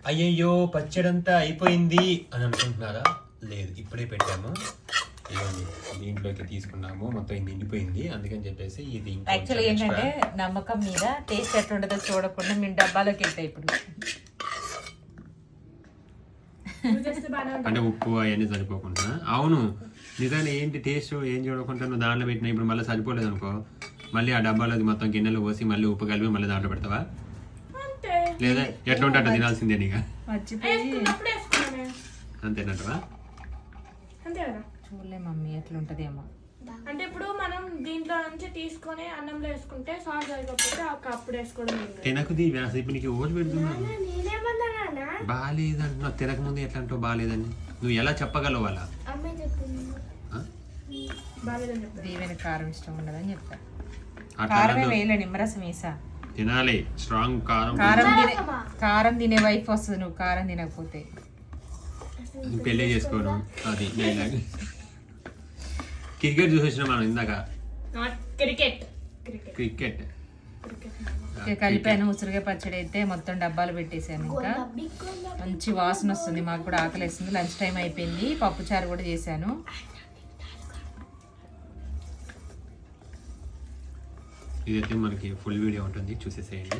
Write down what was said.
అయ్యయ్యో పచ్చడంతా అయిపోయింది అని అనుకుంటున్నారా? లేదు, ఇప్పుడే పెట్టాము. ఇవన్నీ దీంట్లోకి తీసుకున్నాము, మొత్తం ఇది నిండిపోయింది. అందుకని చెప్పేసి ఇది యాక్చువల్లీ ఏంటంటే నమ్మకం మీద టేస్ట్ ఎట్లుంటుందో చూడకుండా మేము డబ్బాలోకి వెళ్తాయి ఇప్పుడు. అంటే ఉప్పు అవన్నీ సరిపోకుండా. అవును, నిజాన్ని ఏంటి టేస్ట్ ఏం చూడకుండా నువ్వు దాంట్లో పెట్టినా ఇప్పుడు మళ్ళీ సరిపోలేదు అనుకో, మళ్ళీ ఆ డబ్బాలో మొత్తం గిన్నెలో పోసి మళ్ళీ ఉప్పు కలిపి మళ్ళీ దాంట్లో పెడతావా? లేదా ఎట్లా ఉంటే అట్లా తినాల్సిందే నీగా? అంతేనట్టువా? చూడలే మమ్మీ ఎట్లుంటదేమో. అంటే ఇప్పుడు మనం దీంట్లో నుంచి తీసుకొని అన్నంలో వేసుకుంటే సాల్ట్ సరిపోతే అప్పుడు వేసుకోవడం. తినకు దివ్యాస, ఇప్పుడు నీకు ఓటు పెడుతున్నాను. బాగాలేదంటున్నావు, తినక ముందు ఎట్లా అంటావు బాగాలేదని? నువ్వు ఎలా చెప్పగలవు అలా? దీవెన కారం ఇష్టం ఉండదని చెప్తా. కారమే వేయలే, నిమ్మరసం వేసా. తినాలి స్ట్రాంగ్ కారం. కారం తినే వైఫ్ వస్తుంది నువ్వు కారం తినకపోతే. పెళ్ళి చేసుకోను అది. క్రికెట్ చూసేసిన మనం ఇందాక. క్రికెట్ కలిపాను. ఉసిరిగా పచ్చడి అయితే మొత్తం డబ్బాలు పెట్టేశాను. ఇంకా మంచి వాసన వస్తుంది, మాకు కూడా ఆకలి వేస్తుంది. లంచ్ టైం అయిపోయింది. పప్పుచారు కూడా చేశాను. ఇదైతే మనకి ఫుల్ వీడియో ఉంటుంది, చూసేసేయండి.